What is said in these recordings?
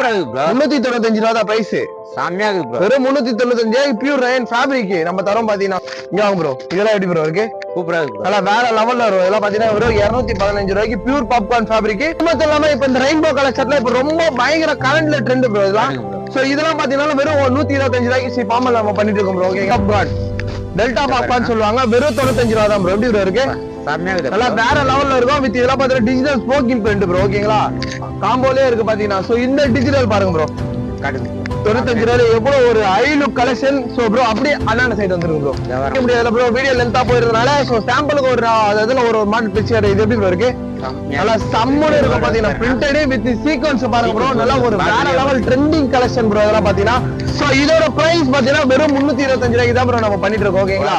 சூப்பரா இருக்கு ப்ரோ. 395 ரூபா தான் பிரைஸ். செமையா இருக்கு ப்ரோ. வெறும் 395 பியூர் ரயன் ஃபேப்ரிக் நம்ம தரோம் பாத்தீங்கன்னா. இங்க வாங்க ப்ரோ. இதெல்லாம் எப்படி ப்ரோ இருக்கு? சூப்பரா இருக்கு ப்ரோ. நல்லா வேற லெவல்ல வரும். இதெல்லாம் பாத்தீங்கன்னா வெறும் 215 ரூபாய்க்கு பியூர் பாப்கார்ன் ஃபேப்ரிக். மட்டும் இல்லாம இப்ப இந்த ரெயின்போ கலெக்ஷன்ல இப்ப ரொம்ப பயங்கர கரண்ட்ல ட்ரெண்ட் ப்ரோ இதெல்லாம். சோ இதெல்லாம் பாத்தீங்கன்னா வெறும் 125 ரூபாய்க்கு பாமல் நம்ம பண்ணிட்டு இருக்கோம் bro. Okay popcorn delta popcorn சொல்லுவாங்க. வெறும் 95 ரூபா தான் ப்ரோ. எப்படி ப்ரோ இருக்கு? நல்லா வேற லெவல்ல இருக்கும். வித் இதெல்லாம் பாத்தீங்கன்னா டிஜிட்டல் ஸ்மோக்கிங் பிரிண்ட் ப்ரோ. ஓகேங்களா? காம்போலயே இருக்கு பாத்தீங்கன்னா. சோ இந்த டிஜிட்டல் பாருங்க ப்ரோ. 95 ரூபாய் எவ்வளவு ஒரு high look collection. So bro அப்படியே அண்ணாண்ட சைடு வந்துருக்கு ப்ரோ. முடியல ப்ரோ வீடியோ லென்த்தா போயிருந்தனால சோ சாம்பிளுக்கு ஒரு அதுல ஒரு மாடல் பிக்சர் இது எப்படி ப்ரோ இருக்கு? நல்லா சம்மோட இருக்கும் பாத்தீங்கன்னா. பிரிண்டட் வித் சீக்வென்ஸ் பாருங்க ப்ரோ. நல்லா ஒரு வேற லெவல் ட்ரெண்டிங் கலெக்ஷன் ப்ரோ இதெல்லாம் பாத்தீங்கன்னா. சோ இதோட பிரைஸ் பாத்தீங்கன்னா வெறும் 325 ரூபாய்க்கு தான் ப்ரோ நம்ம பண்ணிட்டு இருக்கோம். ஓகேங்களா?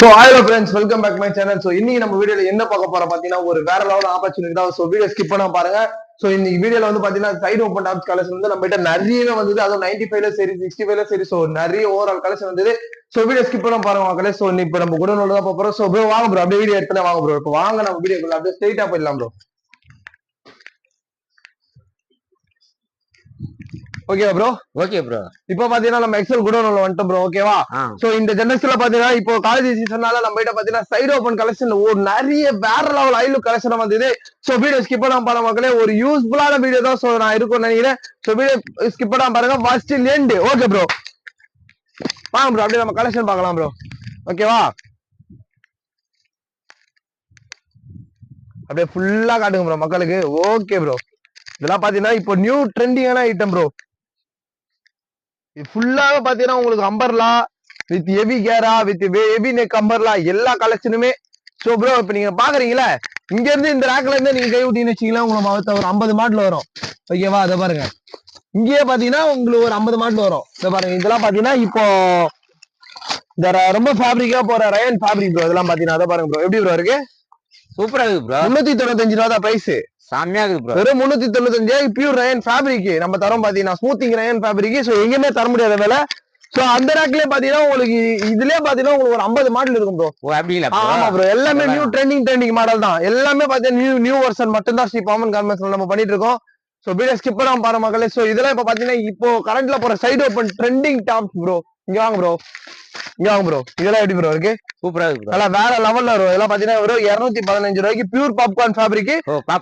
So hello friends, welcome back my channel. So இன்னைக்கு நம்ம வீடியோல என்ன பார்க்க போறோம் பாத்தீங்கன்னா ஒரு வேற லெவல் ஆப்பர்ச்சுனிட்டி தான். சோ வீடியோ ஸ்கிப் பண்ணாம பாருங்க. சோ இன்னைக்கு வீடியோல வந்து பாத்தீங்கன்னா சைடு ஓபன் டாப்ஸ் கலெக்ஷன் வந்து நம்ம கிட்ட நிறையவே வந்தது. அதுவும் 95ல சரி 65ல சரி. சோ நிறைய ஓவரால் கலெக்ஷன் வந்தது. சோ வீடியோ ஸ்கிப் பண்ணாம பாருங்க மக்களே. சோ இப்ப நம்ம கூட தான் போறோம். சோ ப்ரோ வாங்க ப்ரோ அப்படியே வீடியோ எடுத்து வாங்க ப்ரோ. இப்போ வாங்க நம்ம வீடியோக்குள்ள அப்படியே ஸ்ட்ரைட்டா போயிடலாம் ப்ரோ. ஓகேவா ப்ரோ? Okay bro. இப்போ பாத்தீங்கன்னா நம்ம எக்ஸல் குடோன்ல வந்துட்டோம் ப்ரோ. ஓகேவா? சோ இந்த ஜெனரேஷன்ல பாத்தீங்கன்னா இப்போ காலேஜ் சீசன்னால நம்ம கிட்ட பாத்தீங்கன்னா சைடு ஓபன் கலெக்ஷன் ஒரு நிறைய வேற லெவல் ஹை லுக் கலெக்ஷன் வந்தது. சோ வீடியோ ஸ்கிப் பண்ணாம பாருங்க மக்களே. ஒரு யூஸ்ஃபுல்லான வீடியோ தான் சோ நான் இருக்கும்னு நினைக்கிறேன். சோ வீடியோ ஸ்கிப் பண்ணாம பாருங்க ஃபர்ஸ்ட் எண்ட். ஓகே ப்ரோ வாங்க ப்ரோ அப்படியே நம்ம கலெக்ஷன் பார்க்கலாம் ப்ரோ. ஓகேவா? அப்படியே ஃபுல்லா காட்டுங்க ப்ரோ மக்களுக்கு. Okay bro. இதெல்லாம் பாத்தீங்கன்னா இப்போ நியூ ட்ரெண்டிங்கான ஐட்டம் ப்ரோ. ஃபுல்லாவே பாத்தீங்கன்னா உங்களுக்கு அம்பர்லா வித் ஹெவி கேரா வித் ஹெவி நெக் அம்பர்லா எல்லா கலெக்ஷனுமே. சோ ப்ரோ இப்ப நீங்க பாக்குறீங்களா இங்க இருந்து இந்த ரேக்ல இருந்து நீங்க கை விட்டீங்கன்னு வச்சீங்களா உங்களுக்கு ஒரு 50 மாடல் வரும். ஓகேவா? அதை பாருங்க. இங்கேயே பாத்தீங்கன்னா உங்களுக்கு ஒரு 50 மாடல் வரும். இதை பாருங்க. இதெல்லாம் பாத்தீங்கன்னா இப்போ இந்த ரொம்ப ஃபேப்ரிக்கா போற ரயன் ஃபேப்ரிக் ப்ரோ. இதெல்லாம் பாத்தீங்கன்னா அதை பாருங்க ப்ரோ. எப்படி ப்ரோ இருக்கு? சூப்பரா இருக்கு ப்ரோ. 395 ரூபா தான் பிரைஸ். செமையா இருக்கு ப்ரோ. வெறும் 395 பியூர் ரயன் ஃபேப்ரிக் நம்ம தரோம் பாத்தீங்கன்னா. Smoothing Ryan fabric. சோ எங்கேயுமே தர முடியாத வேலை. சோ அந்த ரேக்லயே பாத்தீங்கன்னா உங்களுக்கு இதுலயே பாத்தீங்கன்னா உங்களுக்கு ஒரு 50 மாடல் இருக்கும் ப்ரோ. ஓ அப்படிங்களா? ஆமா ப்ரோ. எல்லாமே நியூ ட்ரெண்டிங் மாடல் தான். எல்லாமே பாத்தீங்கன்னா நியூ வெர்ஷன் மட்டும் தான் ஸ்ரீ பாமன் கார்மெண்ட்ஸ்ல நம்ம பண்ணிட்டு இருக்கோம். சோ வீடியோ ஸ்கிப் பண்ணாம பாருங்க மக்களே. சோ இதெல்லாம் இப்ப பாத்தீங்கன்னா இப்போ கரண்ட்ல போற side open trending tops bro. இங்க வாங்க ப்ரோ. இங்க வாங்க ப்ரோ. இதெல்லாம் எப்படி ப்ரோ இருக்கு? சூப்பரா இருக்கு ப்ரோ. நல்லா வேற லெவல்ல வரும். இதெல்லாம் பாத்தீங்கன்னா வெறும் 215 ரூபாய்க்கு pure popcorn fabric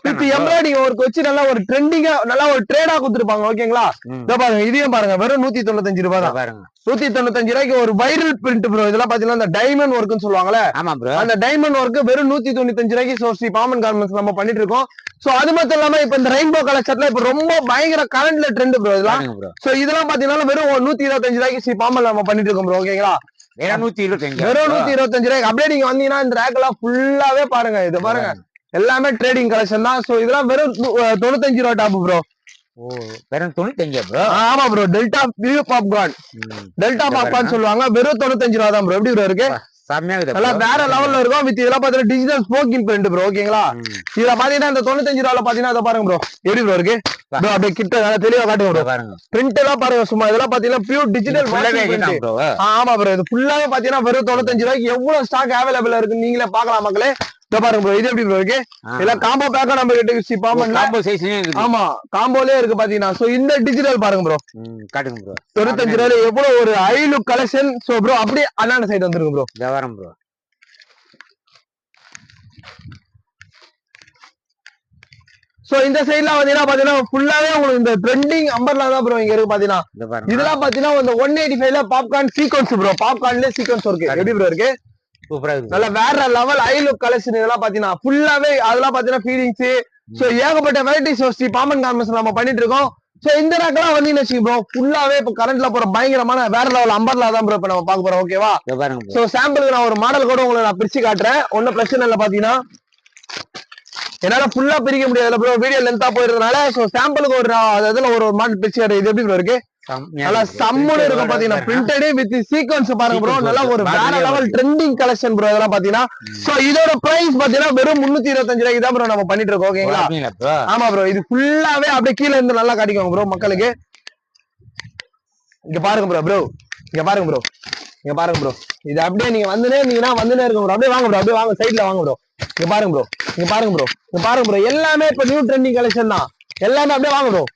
with embroidery work வச்சு நல்லா ஒரு ட்ரெண்டிங்கா நல்லா ஒரு ட்ரேடா கொடுத்துருப்பாங்க. ஓகேங்களா? இத பாருங்க. இதையும் பாருங்க. வெறும் 195 ரூபாய் தான். பாருங்க 195 ரூபாய்க்கு ஒரு வைரல் பிரிண்ட் ப்ரோ. இதெல்லாம் பாத்தீங்கன்னா இந்த டைமண்ட் ஒர்க்னு சொல்லுவாங்கல்ல. ஆமா ப்ரோ. அந்த டைமண்ட் ஒர்க் வெறும் 195 ரூபாய்க்கு சோ ஸ்ரீ பாமன் கார்மெண்ட்ஸ் நம்ம பண்ணிட்டு இருக்கோம். சோ அது மட்டும் இல்லாம இப்ப இந்த ரெயின்போ கலெக்ஷன்ல இப்ப ரொம்ப பயங்கர கரண்ட்ல ட்ரெண்ட் ப்ரோ இதெல்லாம். சோ இதெல்லாம் பாத்தீங்கன்னா வெறும் 125 ரூபாய்க்கு ஸ்ரீ பாமன் நம்ம பண்ணிட்டு இருக்கோம் ப்ரோ. ஓகேங்களா? வெறும் 125 ரூபாய்க்கு. அப்படியே நீங்க வந்தீங்கன்னா இந்த ரேக் எல்லாம் ஃபுல்லாவே பாருங்க. இது பாருங்க எல்லாமே ட்ரேடிங் கலெக்ஷன் தான். சோ இதெல்லாம் வெறும் 95 ரூபாய் டாப் ப்ரோ. ஓ வெறும் 95 ப்ரோ. ஆமா ப்ரோ. டெல்டா பியூ பாப்கார்ன் டெல்டா பாப்கார்ன் சொல்லுவாங்க. வெறும் 95 ரூபாய் தான் ப்ரோ. எப்படி ப்ரோ இருக்கு? நல்லா வேற லெவல்ல இருக்கும். வித் இதெல்லாம் பாத்தீங்கன்னா டிஜிட்டல் ஸ்மோக்கிங் பிரிண்ட் ப்ரோ. ஓகேங்களா? இதுல பாத்தீங்கன்னா இந்த 95 ரூபாய்ல பாத்தீங்கன்னா அதை பாருங்க ப்ரோ. எப்படி ப்ரோ இருக்கு? ப்ரோ அப்படியே கிட்ட நல்லா தெளிவா காட்டுங்க ப்ரோ. பாருங்க பிரிண்ட் எல்லாம் பாருங்க சும்மா. இதெல்லாம் பாத்தீங்கன்னா பியூர் டிஜிட்டல் பிரிண்ட். ஆமா ப்ரோ. இது ஃபுல்லாவே பாத்தீங்கன்னா வெறும் 95 ரூபாய்க்கு எவ்வளவு ஸ்டாக் அவைலபிள் இருக்கு நீங்களே பாக்கலாம் மக்களே. இத பாருங்க ப்ரோ. இது எப்படி ப்ரோ இருக்கு? இல்ல காம்போ பேக்கா நம்ம கிட்ட பாமன்ல காம்போ சைஸ்லயே இருக்கு. ஆமா காம்போலயே இருக்கு பாத்தீங்கன்னா. சோ இந்த டிஜிட்டல் பாருங்க ப்ரோ. காட்டுங்க ப்ரோ. 95 ரூபாய்ல எவ்வளவு ஒரு high look collection. So bro அப்படியே அண்ணாண்ட சைடு வந்துருக்கு ப்ரோ. இத வரேன் ப்ரோ. சோ இந்த சைடுல பாத்தீங்கன்னா ஃபுல்லாவே உங்களுக்கு இந்த ட்ரெண்டிங் அம்பர்லா தான் ப்ரோ இங்க இருக்கு பாத்தீங்கன்னா. இதெல்லாம் பாத்தீங்கன்னா இந்த 185ல பாப்கார்ன் சீக்வென்ஸ் ப்ரோ. பாப்கார்ன்ல சீக்வென்ஸ் இருக்கு. எப்படி ப்ரோ இருக்கு? சூப்பரா இருக்கு. நல்ல வேற லெவல் ஹை லுக் கலெக்ஷன். இதெல்லாம் பாத்தீங்கன்னா ஃபுல்லாவே அதெல்லாம் பாத்தீங்கன்னா ஃபீலிங்ஸ். சோ ஏகப்பட்ட வெரைட்டிஸ் ஸ்ரீ பாமன் கார்மெண்ட்ஸ் நம்ம பண்ணிட்டு இருக்கோம். சோ இந்த ரேக்லாம் வந்தீங்கன்னு வச்சுக்கோ ப்ரோ ஃபுல்லாவே இப்ப கரண்ட்ல போற பயங்கரமான வேற லெவல் அம்பர்லா தான் ப்ரோ இப்ப நம்ம பார்க்க போறோம். ஓகேவா? சோ சாம்பிளுக்கு நான் ஒரு மாடல் கூட உங்களுக்கு நான் பிரிச்சு காட்டுறேன். ஒன்னும் பிரச்சனை இல்லை. பாத்தீங்கன்னா என்னால ஃபுல்லா பிரிக்க முடியாது ப்ரோ. வீடியோ லென்த்தா போயிருந்தனால சோ சாம்பிளுக்கு ஒரு அதுல ஒரு மாடல் பிரிச்சு காட்டுறேன். இது எப்படி ப்ரோ இருக்கு? நல்லா சம்மோட இருக்கும் பாத்தீங்கன்னா. பிரிண்டட் வித் சீக்வென்ஸ் பாருங்க ப்ரோ. நல்லா ஒரு வேற லெவல் ட்ரெண்டிங் கலெக்ஷன் ப்ரோ. இதெல்லாம் பாத்தீங்கன்னா சோ இதோட பிரைஸ் பாத்தீங்கன்னா வெறும் 325 ரூபாய்க்கு தான் ப்ரோ நம்ம பண்ணிட்டு இருக்கோம். ஓகேங்களா? ஆமா ப்ரோ. இது ஃபுல்லாவே அப்படியே கீழ இருந்து நல்லா காட்டிக்கோங்க ப்ரோ மக்களுக்கு. இங்க பாருங்க ப்ரோ. ப்ரோ இங்க பாருங்க ப்ரோ. இங்க பாருங்க ப்ரோ. இது அப்படியே நீங்க வந்துனே இருக்க ப்ரோ. அப்படியே வாங்க ப்ரோ. அப்படியே வாங்க சைடுல வாங்க ப்ரோ. இங்க பாருங்க ப்ரோ. இங்க பாருங்க ப்ரோ. இங்க பாருங்க ப்ரோ. எல்லாமே இப்ப நியூ ட்ரெண்டிங் கலெக்ஷன் தான். எல்லாமே அப்படியே வாங்க ப்ரோ.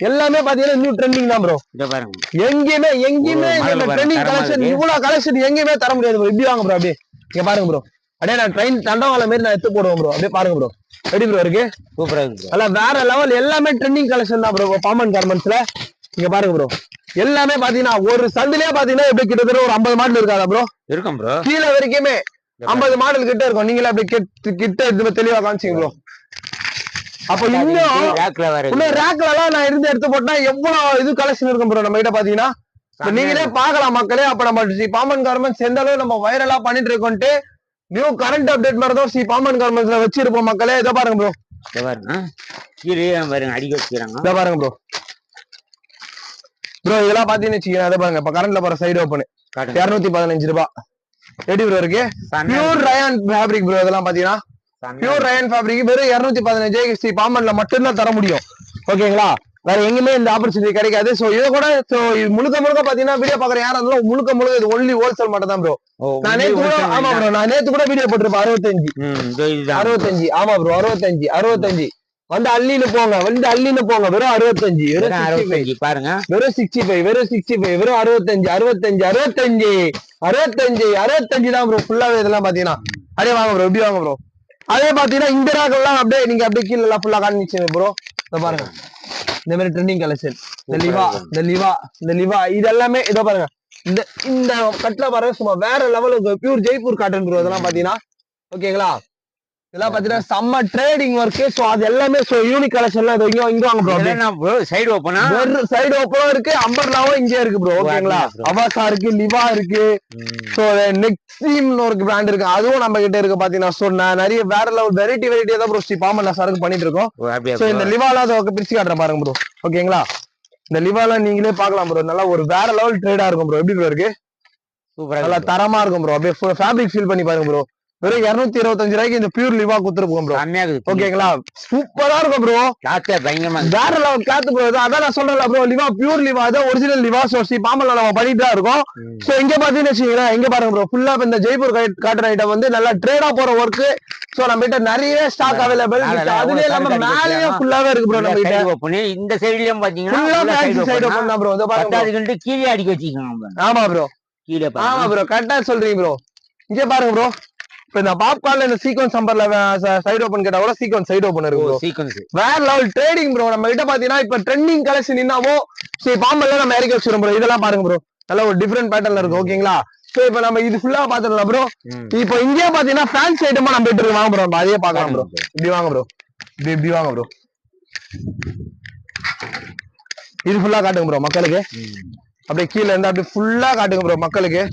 எல்லாமே பாத்தீங்கன்னா இன்னும் ட்ரெண்டிங் தான் ப்ரோ. இத பாருங்க. எங்கேயுமே model பாருங்க, ட்ரெண்டிங் தரமா கலெக்ஷன் இருக்கு. இவ்வளவு கலெக்ஷன் எங்கேயுமே தர முடியாது ப்ரோ. இப்படி வாங்க ப்ரோ. அப்படியே இங்க பாருங்க ப்ரோ. அப்படியே நான் ட்ரெயின் தண்டவாளம் மாதிரி நான் எடுத்து போடுவேன் ப்ரோ. அப்படியே பாருங்க ப்ரோ. எப்படி ப்ரோ இருக்கு? சூப்பரா இருக்கு ப்ரோ. அல்ல வேற லெவல். எல்லாமே ட்ரெண்டிங் கலெக்ஷன் தான் ப்ரோ பாமன் கார்மெண்ட்ஸ்ல. இங்க பாருங்க ப்ரோ. எல்லாமே பாத்தீங்கன்னா ஒரு சந்திலே பாத்தீங்கன்னா எப்படி கிட்டத்தட்ட ஒரு 50 மாடல் இருக்காதா ப்ரோ? இருக்கும் ப்ரோ. கீழே வரைக்குமே 50 மாடல் கிட்ட இருக்கும். நீங்களே அப்படியே கிட்ட எடுத்து தெளிவா காமிச்சிங்க ப்ரோ. அப்ப இன்னும் ரேக்ல வேற இன்னும் ரேக்ல எல்லாம் நான் இருந்து எடுத்து போட்டா எவ்வளவு இது கலெக்ஷன் இருக்கும் ப்ரோ நம்ம கிட்ட பாத்தீங்கன்னா. நீங்களே பாக்கலாம் மக்களே. அப்ப நம்ம பாமன் கார்மெண்ட்ஸ் எந்த அளவு நம்ம வைரலா பண்ணிட்டு இருக்கோம்ட்டு நியூ கரண்ட் அப்டேட் மாதிரி தான் பாமன் கார்மெண்ட்ஸ்ல வச்சிருப்போம் மக்களே. இதை பாருங்க ப்ரோ. இத பாருங்க. கீழே பாருங்க அடிக்க வச்சிருக்காங்க. இதை பாருங்க ப்ரோ. ப்ரோ இதெல்லாம் பாத்தீங்கன்னு வச்சுக்கோங்க. அதை பாருங்க. இப்ப கரண்ட்ல போற சைடு ஓப்பன் 215 ரூபாய். எப்படி ப்ரோ இருக்கு? Pure rayon fabric bro. இதெல்லாம் பாத்தீங்கன்னா பியூர் ரயான் ஃபேப்ரிக் வெறும் 215 பாமன்ல மட்டும்தான் தர முடியும். ஓகேங்களா? வேற எங்குமே இந்த ஆப்பர்ச்சுனிட்டி கிடைக்காது. சோ இதை கூட முழுக்க பாத்தீங்கன்னா வீடியோ பாக்குற யாரா இருந்தாலும் முழுக்க இது ஒன்லி ஹோல்சேல் மட்டும் தான் ப்ரோ. நான் நேத்து கூட ஆமா ப்ரோ. நான் நேத்து கூட வீடியோ போட்டிருப்பேன் 65. ஆமா ப்ரோ 65 வந்து அள்ளின்னு போங்க. வெறும் 65 பாருங்க. வெறும் 65 வெறும் 65 தான் ப்ரோ. ஃபுல்லாவே இதெல்லாம் பாத்தீங்கன்னா அப்படியே வாங்க ப்ரோ. இப்படி வாங்க ப்ரோ. அதே பாத்தீங்கன்னா இந்த ராக்கெல்லாம் அப்படியே நீங்க அப்படியே கீழே எல்லாம் ஃபுல்லா காமிச்சிங்க ப்ரோ. இத பாருங்க. இந்த மாதிரி ட்ரெண்டிங் கலெக்ஷன். இந்த லிவா இது எல்லாமே இத பாருங்க. இந்த கட்ல பாருங்க சும்மா வேற லெவலுக்கு பியூர் ஜெய்ப்பூர் காட்டன் ப்ரோ. இதெல்லாம் பாத்தீங்கன்னா ஓகேங்களா? இதெல்லாம் பாத்தீங்கன்னா செம்ம ட்ரேடிங் ஒர்க். சோ அது எல்லாமே யூனிக் கலெக்ஷன்ல இங்க வாங்க ப்ரோ. ப்ரோ சைடு ஓபனா சைடு ஓப்பனும் இருக்கு. அம்பர்லாவும் இங்கே இருக்கு ப்ரோ. ஓகேங்களா? அவாசா இருக்கு, லிவா இருக்கு. சோ நெக்ஸிம்னு ஒரு பிராண்ட் இருக்கு. அதுவும் நம்ம கிட்ட இருக்கு பாத்தீங்கன்னா. சோ நிறைய வேற லெவல் வெரைட்டியா தான் ப்ரோ பாமன்ல சரக்கு பண்ணிட்டு இருக்கோம். சோ இந்த லிவால அதை பிரிச்சு காட்டுறேன் பாருங்க ப்ரோ. ஓகேங்களா? இந்த லிவால நீங்களே பாக்கலாம் ப்ரோ. நல்லா ஒரு வேற லெவல் ட்ரேடா இருக்கும் ப்ரோ. எப்படி ப்ரோ இருக்கு? நல்லா தரமா இருக்கும் ப்ரோ. அப்படியே ஃபேப்ரிக் ஃபீல் பண்ணி பாருங்க ப்ரோ. வெறும் 225 ரூபாய்க்கு இந்த பியூர் லிவா குத்துருப்போம் ப்ரோ. ஓகேங்களா? சூப்பரா இருக்கும் ப்ரோ. வேற லெவல் கிளாத் ப்ரோ. அதான் நான் சொல்றேன் ப்ரோ. லிவா பியூர் லிவா தான் ஒரிஜினல் லிவா. சோ பாமன்ல நம்ம பண்ணிட்டு தான் இருக்கோம். சோ இங்க பாத்தீங்கன்னு வச்சுக்கீங்களேன். இங்க பாருங்க ப்ரோ. ஃபுல்லா இந்த ஜெய்ப்பூர் காட்டன் ஐட்டம் வந்து நல்லா ட்ரேடா போற ஒர்க். சோ நம்ம கிட்ட நிறைய ஸ்டாக் அவைலபிள். அதுலயே இல்லாம மேலயும் ஃபுல்லாவே இருக்கு ப்ரோ. நம்ம கிட்ட இந்த சைடுலயும் பாத்தீங்கன்னா ஃபுல்லா ஃபேன்சி சைடு ஓபன் தான் ப்ரோ. இத பாருங்க. கீழே அடிக்க வச்சிருக்காங்க. ஆமா ப்ரோ. கீழே ஆமா ப்ரோ. கரெக்டா சொல்றீங்க ப்ரோ. இங்க பாருங்க ப்ரோ. இப்ப இந்த பாப்கார்ன்ல இந்த சீக்வன்ஸ் நம்பர்ல சைடு ஓபன் கேட்டா கூட சீக்வன்ஸ் சைடு ஓபன் இருக்கு ப்ரோ. சீக்வன்ஸ் வேற லெவல் ட்ரேடிங் ப்ரோ. நம்ம கிட்ட பாத்தீங்கன்னா இப்ப ட்ரெண்டிங் கலெக்ஷன் என்னவோ சரி பாம்பல்ல நம்ம இறக்கி வச்சிரோம் ப்ரோ. இதெல்லாம் பாருங்க ப்ரோ. நல்ல ஒரு டிஃபரெண்ட் பேட்டர்ன்ல இருக்கு. ஓகேங்களா? சோ இப்ப நம்ம இது ஃபுல்லா பாத்துறோம் ப்ரோ. இப்போ இங்கே பாத்தீங்கன்னா ஃபேன்சி ஐட்டமா நம்ம கிட்ட வாங்க ப்ரோ. அதே பார்க்கலாம் ப்ரோ. இப்படி வாங்க ப்ரோ. இப்படி வாங்க ப்ரோ. இது ஃபுல்லா காட்டுங்க ப்ரோ மக்களுக்கு. அப்படியே கீழ இருந்து அப்படியே ஃபுல்லா காட்டுங்க ப்ரோ மக்களுக்கு.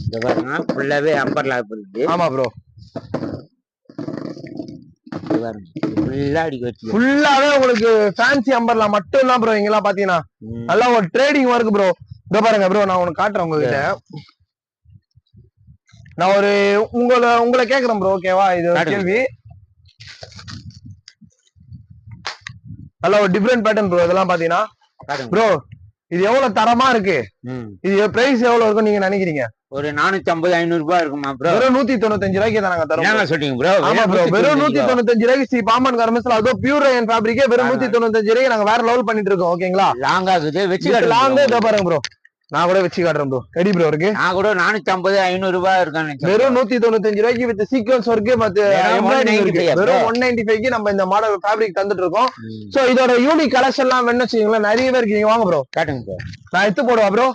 ஃபுல்லாவே அம்பர்லா இருக்கு. ஆமா ப்ரோ. ஃபுல்லாவே உங்களுக்கு ஃபேன்சி அம்பர்லா மட்டும் தான் ப்ரோ. இங்கெல்லாம் பாத்தீங்கன்னா நல்லா ஒரு ட்ரேடிங் ஒர்க் ப்ரோ. இதோ பாருங்க ப்ரோ. நான் உனக்கு காட்டுறேன் உங்ககிட்ட. நான் ஒரு உங்களை கேக்குறேன் ப்ரோ. ஓகேவா? இது ஒரு கேள்வி. நல்ல ஒரு டிஃபரெண்ட் பேட்டர்ன் ப்ரோ. இதெல்லாம் பாத்தீங்கன்னா ப்ரோ இது எவ்வளவு தரமா இருக்கு. இது பிரைஸ் எவ்வளவு இருக்கும் நீங்க நினைக்கிறீங்க? ஒரு 450-500 ரூபாய் இருக்குமா ப்ரோ? வெறும் 195 ரூபாய்க்கு தான் நாங்க தரோம். சொல்றீங்க ப்ரோ? ஆமா ப்ரோ. வெறும் 195 ரூபாய்க்கு பாமன் கார்மெண்ட்ஸ்ல அதோ பியூர் ரயான் ஃபேப்ரிக்கே வெறும் 195 ரூபாய்க்கு நாங்க வேற லெவல் பண்ணிட்டு இருக்கோம். ஓகேங்களா? லாங்கா இருக்குது. வெச்சு லாங்க இத பாருங்க ப்ரோ. நான் கூட வெச்சு காட்டுறேன் ப்ரோ. ரெடி ப்ரோ இருக்கு. நான் கூட 450-500 ரூபாய் இருக்கானே. வெறும் 195 ரூபாய்க்கு வித் சீக்வென்ஸ் ஒர்க் மத்த எம்ப்ராய்டரி வெறும் 195க்கு நம்ம இந்த மாடல் ஃபேப்ரிக் தந்துட்டு இருக்கோம். சோ இதோட யூனிக் கலெக்ஷன்லாம் வேணும்னு வச்சீங்களா நிறைய பேருக்கு நீங்க வாங்க ப்ரோ. காட்டுங்க ப்ரோ. நான் எடுத்து போடுவா ப்ரோ.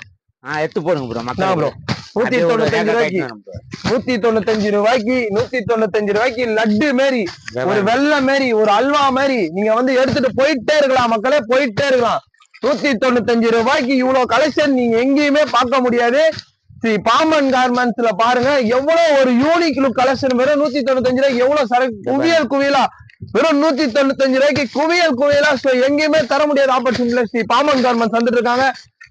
எடுத்து போடுங்க ப்ரோ. மக்களா ப்ரோ. 195 ரூபாய்க்கு 195 ரூபாய்க்கு லட்டு மாரி ஒரு வெள்ளை மாரி ஒரு அல்வா மாரி நீங்க வந்து எடுத்துட்டு போயிட்டே இருக்கலாம் மக்களே. போயிட்டே இருக்கலாம். 195 ரூபாய்க்கு இவ்வளவு கலெக்ஷன் நீங்க எங்கேயுமே பார்க்க முடியாது. பாமன் கார்மெண்ட்ஸ்ல பாருங்க எவ்வளவு ஒரு யூனிக் லுக் கலெக்ஷன். வெறும் 195 ரூபாய்க்கு எவ்வளவு சரக்கு குவியலா வெறும் 195 ரூபாய்க்கு குவியலா. எங்கேயுமே தர முடியாத ஆப்பர்ச்சுனிட்டி பாமன் கார்மெண்ட்ஸ் வந்துட்டு இருக்காங்க.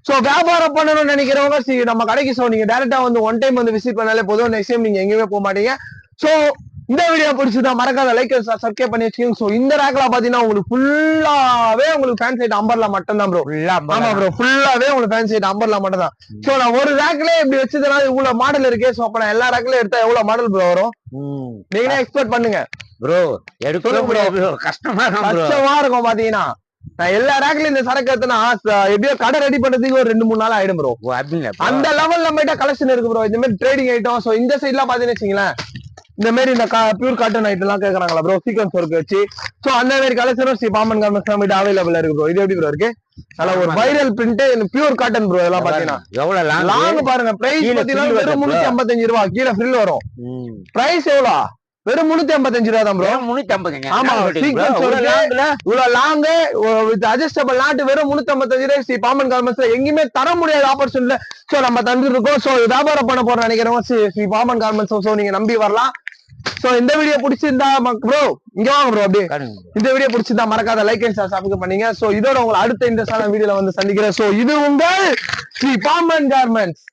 சோ வியாபாரம் பண்ணணும்னு நினைக்கிறவங்க நம்ம கடைக்கு நீங்க டைரக்டா வந்து ஒன் டைம் வந்து விசிட் பண்ணாலே போதும். நெக்ஸ்ட் டைம் நீங்க எங்கேயுமே போக மாட்டீங்க. சோ இந்த வீடியோ பிடிச்சதா மறக்காத லைக் சப்ஸ்கிரைப் பண்ணி வச்சுக்கோங்க. சோ இந்த ரேக்ல பாத்தீங்கன்னா உங்களுக்கு ஃபுல்லாவே உங்களுக்கு ஃபேன்சி ஐட்டம் அம்பர்லா மட்டும் தான் ப்ரோ. ஆமா ப்ரோ. ஃபுல்லாவே உங்களுக்கு ஃபேன்சி ஐட்டம் அம்பர்லா மட்டும் தான். சோ நான் ஒரு ரேக்ல இப்படி வச்சதுனால இவ்வளவு மாடல் இருக்கே. சோ அப்ப நான் எல்லா ரேக்லயும் எடுத்தா எவ்வளவு மாடல் ப்ரோ வரும் நீங்களே எக்ஸ்பெக்ட் பண்ணுங்க ப்ரோ. எடுக்கணும் ப்ரோ. கஷ்டமா இருக்கும் பாத்தீங்கன்னா நான் எல்லா ரேக்லயும் இந்த சரக்கு எடுத்தனா எப்படியோ கடை ரெடி பண்றதுக்கு ஒரு 2-3 நாள் ஆயிடும் ப்ரோ. ஓ அப்படிங்களா bro? அந்த லெவல் நம்மகிட்ட கலெக்ஷன் இருக்கு ப்ரோ. இந்த மாதிரி ட்ரேடிங் ஐட்டம். சோ இந்த சைட்லாம் பாத்தீங்கன்னு வச்சுங்களேன், இந்த மாதிரி இந்த பியூர் காட்டன் ஐட்டம் எல்லாம் கேக்குறாங்களா ப்ரோ, சீக்வன்ஸ் ஒர்க் வச்சு. சோ அந்த மாதிரி கலெக்ஷனும் ஸ்ரீ பாமன் கார்மெண்ட்ஸ் நம்மகிட்ட அவைலபிள் இருக்கு ப்ரோ. இது எப்படி ப்ரோ இருக்கு? நல்ல ஒரு viral print pure cotton bro. இதெல்லாம் பாத்தீங்கன்னா எவ்வளவு லாங் பாருங்க. பிரைஸ் பாத்தீங்கன்னா வெறும் 355 ரூபாய். கீழ ஃப்ரில் வரும். பிரைஸ் எவ்வளவு? வெறும் 355 ரூபாய் தான் ப்ரோ. 350. ஆமா, சீக்வன்ஸ் இவ்வளவு லாங் வித் அட்ஜஸ்டபிள் நாட் வெறும் 355 ரூபாய் ஸ்ரீ பாமன் கார்மெண்ட்ஸ்ல எங்கேயுமே தர முடியாத ஆப்பர்ச்சுனிட்டி. சோ நம்ம தந்துட்டு இருக்கோம். சோ வியாபாரம் பண்ண போற நினைக்கிறவங்க ஸ்ரீ பாமன் கார்மெண்ட்ஸ் சோ நீங்க நம்பி வரலாம். சோ இந்த வீடியோ பிடிச்சிருந்தா ப்ரோ இங்க வாங்க ப்ரோ. அப்படியே இந்த வீடியோ பிடிச்சிருந்தா மறக்காத லைக் அண்ட் சப்ஸ்கிரைப் பண்ணீங்க. சோ இதோட உங்களை அடுத்த இன்ட்ரெஸ்டான வீடியோல வந்து சந்திக்கிறேன். சோ இது உங்கள் ஸ்ரீ பாமன் கார்மெண்ட்ஸ்.